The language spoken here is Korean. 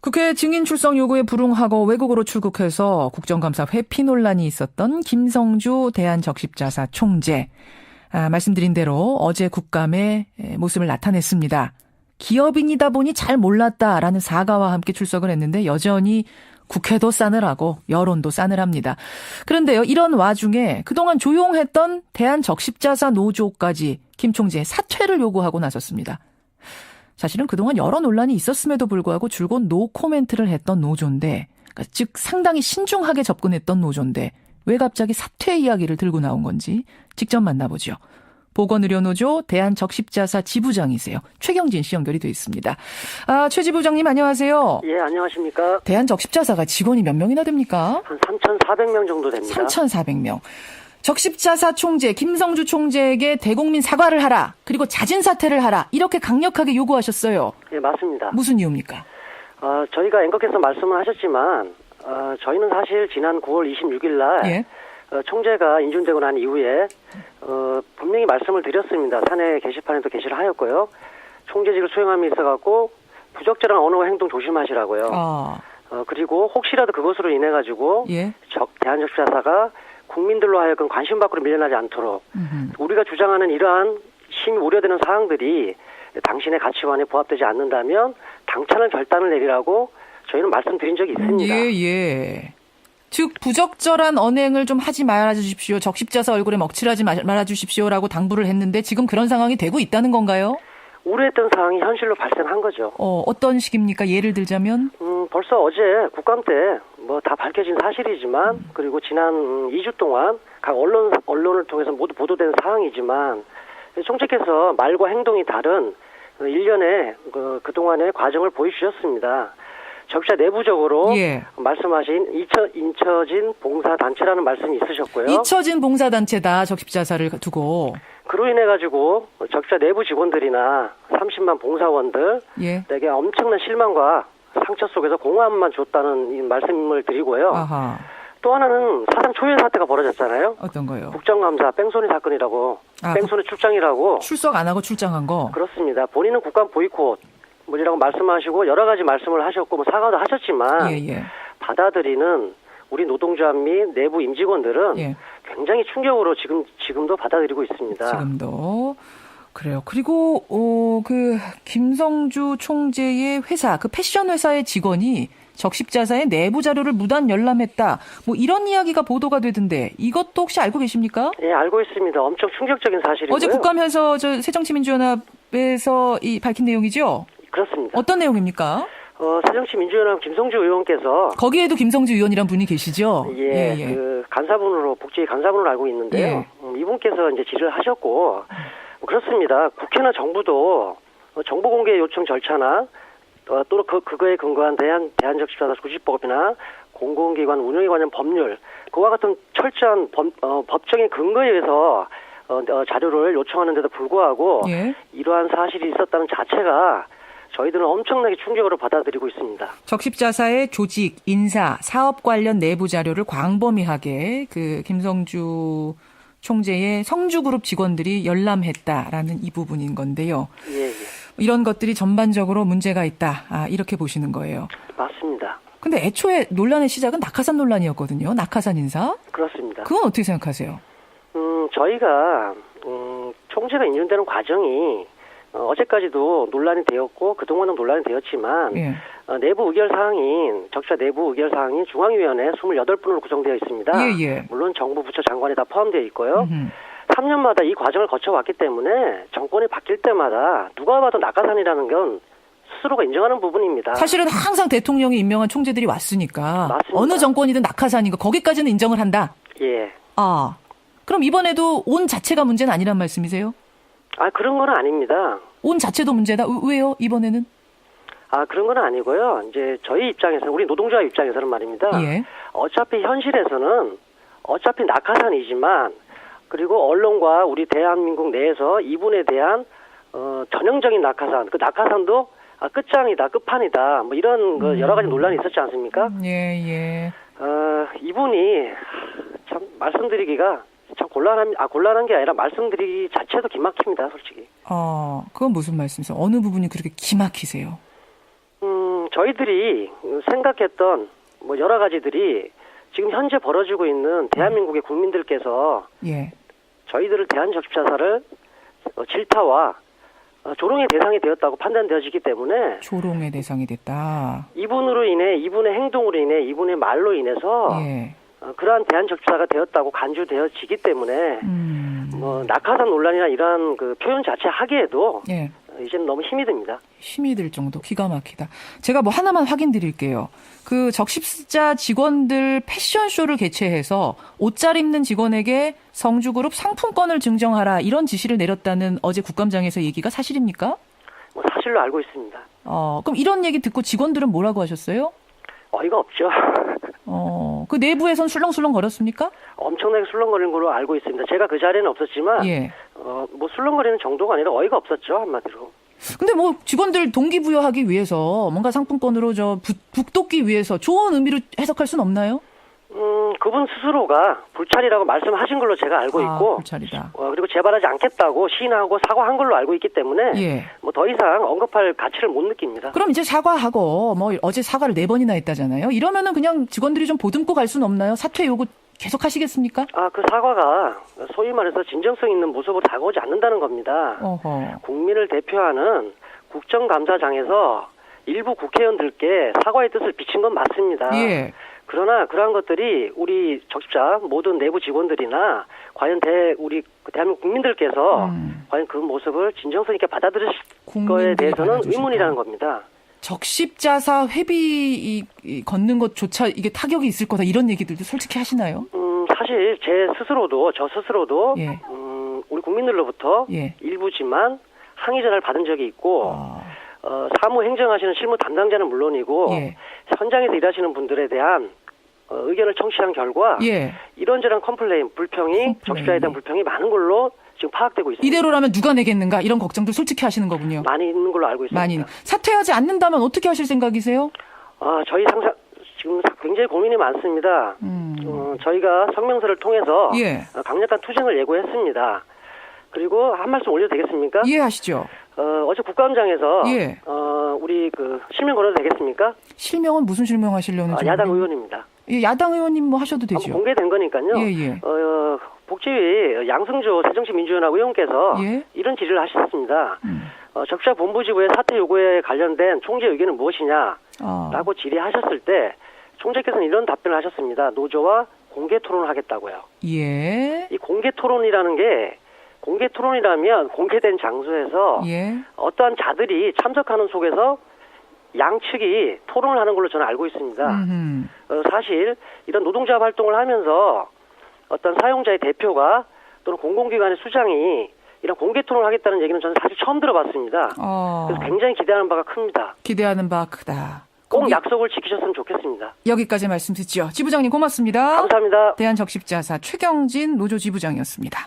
국회 증인 출석 요구에 불응하고 외국으로 출국해서 국정감사 회피 논란이 있었던 김성주 대한적십자사 총재. 말씀드린 대로 어제 국감에 모습을 나타냈습니다. 기업인이다 보니 잘 몰랐다라는 사과와 함께 출석을 했는데 여전히 국회도 싸늘하고 여론도 싸늘합니다. 그런데요, 이런 와중에 그동안 조용했던 대한적십자사 노조까지 김 총재의 사퇴를 요구하고 나섰습니다. 사실은 그동안 여러 논란이 있었음에도 불구하고 줄곧 노 코멘트를 했던 노조인데, 그러니까 즉 상당히 신중하게 접근했던 노조인데 왜 갑자기 사퇴 이야기를 들고 나온 건지 직접 만나보죠. 보건의료노조 대한적십자사 지부장이세요. 최경진 씨 연결이 돼 있습니다. 최 지부장님 안녕하세요. 예, 안녕하십니까. 대한적십자사가 직원이 몇 명이나 됩니까? 한 3,400명 정도 됩니다. 3,400명. 적십자사 총재 김성주 총재에게 대국민 사과를 하라. 그리고 잦은 사퇴를 하라. 이렇게 강력하게 요구하셨어요. 예, 맞습니다. 무슨 이유입니까? 저희가 앵커께서 말씀을 하셨지만 저희는 사실 지난 9월 26일 날 예. 총재가 인준되고 난 이후에 분명히 말씀을 드렸습니다. 사내 게시판에도 게시를 하였고요. 총재직을 수행함에 있어갖고 부적절한 언어와 행동 조심하시라고요. 그리고 혹시라도 그것으로 인해 가지고 예. 대한적십자사가 국민들로 하여금 관심 밖으로 밀려나지 않도록 우리가 주장하는 이러한 심히 우려되는 사항들이 당신의 가치관에 부합되지 않는다면 당찬을 결단을 내리라고 저희는 말씀드린 적이 있습니다. 예. 즉 부적절한 언행을 좀 하지 말아주십시오. 적십자사 얼굴에 먹칠하지 말아주십시오라고 당부를 했는데 지금 그런 상황이 되고 있다는 건가요? 우려했던 상황이 현실로 발생한 거죠. 어떤 식입니까? 예를 들자면? 벌써 어제 국감 때 뭐 다 밝혀진 사실이지만 그리고 지난 2주 동안 각 언론을 통해서 모두 보도된 사항이지만 총재께서 말과 행동이 다른 일련의 그동안의 과정을 보여주셨습니다. 적십자 내부적으로 예. 말씀하신 잊혀진 봉사단체라는 말씀이 있으셨고요. 잊혀진 봉사단체다. 적십자사를 두고. 그로 인해 가지고 적십자 내부 직원들이나 30만 봉사원들 내게 엄청난 실망과 상처 속에서 공허함만 줬다는 이 말씀을 드리고요. 아하. 또 하나는 사상 초유의 사태가 벌어졌잖아요. 어떤 거요? 국정감사 뺑소니 사건이라고 뺑소니 출장이라고 출석 안 하고 출장한 거. 그렇습니다. 본인은 국감 보이콧 뭐라고 말씀하시고 여러 가지 말씀을 하셨고 사과도 하셨지만 받아들이는 우리 노동자 및 내부 임직원들은 굉장히 충격으로 지금도 받아들이고 있습니다. 지금도 그래요. 그리고 그 김성주 총재의 회사, 그 패션 회사의 직원이 적십자사의 내부 자료를 무단 열람했다. 뭐 이런 이야기가 보도가 되던데 이것도 혹시 알고 계십니까? 네, 알고 있습니다. 엄청 충격적인 사실이고요. 어제 국감에서 새정치민주연합에서 밝힌 내용이죠? 그렇습니다. 어떤 내용입니까? 새정치민주연합 김성주 의원께서 거기에도 김성주 의원이란 분이 계시죠? 그 복지 간사분으로 알고 있는데요. 이분께서 이제 질의를 하셨고 그렇습니다. 국회나 정부도 정보 공개 요청 절차나 또 그거에 근거한 대한적십자사 조직법이나 공공기관 운영에 관한 법률 그와 같은 철저한 법적인 근거에 의해서 자료를 요청하는 데도 불구하고 이러한 사실이 있었다는 자체가 저희들은 엄청나게 충격으로 받아들이고 있습니다. 적십자사의 조직, 인사, 사업 관련 내부 자료를 광범위하게 그 김성주 총재의 성주그룹 직원들이 열람했다라는 이 부분인 건데요. 이런 것들이 전반적으로 문제가 있다. 이렇게 보시는 거예요. 맞습니다. 근데 애초에 논란의 시작은 낙하산 논란이었거든요. 낙하산 인사. 그렇습니다. 그건 어떻게 생각하세요? 저희가 총재가 인준되는 과정이 어제까지도 논란이 되었고 그동안은 논란이 되었지만 내부 의결 사항인 적십자 내부 의결 사항이 중앙위원회 28분으로 구성되어 있습니다. 물론 정부 부처 장관이 다 포함되어 있고요. 3년마다 이 과정을 거쳐왔기 때문에 정권이 바뀔 때마다 누가 봐도 낙하산이라는 건 스스로가 인정하는 부분입니다. 사실은 항상 대통령이 임명한 총재들이 왔으니까 맞습니다. 어느 정권이든 낙하산인 거 거기까지는 인정을 한다. 그럼 이번에도 온 자체가 문제는 아니란 말씀이세요? 그런 건 아닙니다. 온 자체도 문제다. 왜요? 이번에는? 그런 건 아니고요. 이제 저희 입장에서는 우리 노동자 입장에서는 말입니다. 어차피 현실에서는 어차피 낙하산이지만 그리고 언론과 우리 대한민국 내에서 이분에 대한 전형적인 낙하산, 그 낙하산도 끝장이다, 끝판이다, 뭐 이런 여러 가지 논란이 있었지 않습니까? 이분이 참 말씀드리기가 참 곤란한 게 아니라 말씀드리기 자체도 기막힙니다, 솔직히. 그건 무슨 말씀이세요? 어느 부분이 그렇게 기막히세요? 저희들이 생각했던 뭐 여러 가지들이 지금 현재 벌어지고 있는 대한민국의 국민들께서 예. 저희들을 대한 적십자사를 질타와 조롱의 대상이 되었다고 판단되어지기 때문에 조롱의 대상이 됐다. 이분으로 인해 이분의 행동으로 인해 이분의 말로 인해서 예. 그러한 대한 적십자가 되었다고 간주되어지기 때문에 뭐 낙하산 논란이나 이러한 그 표현 자체 하기에도 예. 이제는 너무 힘이 듭니다. 힘이 들 정도 기가 막히다. 제가 뭐 하나만 확인 드릴게요. 그 적십자 직원들 패션쇼를 개최해서 옷 잘 입는 직원에게 성주그룹 상품권을 증정하라 이런 지시를 내렸다는 어제 국감장에서 얘기가 사실입니까? 뭐 사실로 알고 있습니다. 그럼 이런 얘기 듣고 직원들은 뭐라고 하셨어요? 어이가 없죠. 그 내부에선 술렁술렁 거렸습니까? 엄청나게 술렁거리는 걸로 알고 있습니다. 제가 그 자리에는 없었지만 예. 뭐 술렁거리는 정도가 아니라 어이가 없었죠, 한마디로. 근데 뭐 직원들 동기부여하기 위해서 뭔가 상품권으로 북돋기 위해서 좋은 의미로 해석할 수는 없나요? 그분 스스로가 불찰이라고 말씀하신 걸로 제가 알고 있고, 불찰이다. 그리고 재발하지 않겠다고 시인하고 사과한 걸로 알고 있기 때문에 예. 뭐 더 이상 언급할 가치를 못 느낍니다. 그럼 이제 사과하고 뭐 어제 사과를 4번이나 했다잖아요. 이러면은 그냥 직원들이 좀 보듬고 갈 수는 없나요? 사퇴 요구 계속 하시겠습니까? 그 사과가 소위 말해서 진정성 있는 모습으로 다가오지 않는다는 겁니다. 어허. 국민을 대표하는 국정감사장에서 일부 국회의원들께 사과의 뜻을 비친 건 맞습니다. 예. 그러나 그러한 것들이 우리 적십자 모든 내부 직원들이나 과연 우리 대한민국 국민들께서 과연 그 모습을 진정성 있게 받아들일 거에 대해서는 의문이라는 겁니다. 적십자사 회비 걷는 것조차 이게 타격이 있을 거다 이런 얘기들도 솔직히 하시나요? 사실 저 스스로도 예. 우리 국민들로부터 예. 일부지만 항의 전화를 받은 적이 있고 사무 행정하시는 실무 담당자는 물론이고 예. 현장에서 일하시는 분들에 대한 의견을 청취한 결과 예. 이런저런 불평이 적십자에 대한 불평이 많은 걸로 지금 파악되고 있습니다. 이대로라면 누가 내겠는가 이런 걱정들 솔직히 하시는 거고요. 많이 있는 걸로 알고 있습니다. 많이. 사퇴하지 않는다면 어떻게 하실 생각이세요? 저희 지금 굉장히 고민이 많습니다. 저희가 성명서를 통해서 예. 강력한 투쟁을 예고했습니다. 그리고 한 말씀 올려도 되겠습니까? 이해하시죠? 어제 국감장에서 예. 우리 실명 걸어도 되겠습니까? 실명은 무슨 실명 하시려는 야당 의원입니다. 예, 야당 의원님 뭐 하셔도 되죠. 공개된 거니까요. 예. 복지위 양승조 새정치민주연합 의원께서 예? 이런 질의를 하셨습니다. 적십자 본부지부의 사퇴 요구에 관련된 총재 의견은 무엇이냐? 라고 질의하셨을 때 총재께서는 이런 답변을 하셨습니다. 노조와 공개 토론을 하겠다고요. 예. 이 공개 토론이라는 게 공개 토론이라면 공개된 장소에서 예. 어떠한 자들이 참석하는 속에서 양측이 토론을 하는 걸로 저는 알고 있습니다. 사실 이런 노동자 활동을 하면서 어떤 사용자의 대표가 또는 공공기관의 수장이 이런 공개 토론을 하겠다는 얘기는 저는 사실 처음 들어봤습니다. 그래서 굉장히 기대하는 바가 큽니다. 기대하는 바 크다. 꼭 약속을 지키셨으면 좋겠습니다. 여기까지 말씀 듣죠. 지부장님 고맙습니다. 감사합니다. 대한적십자사 최경진 노조 지부장이었습니다.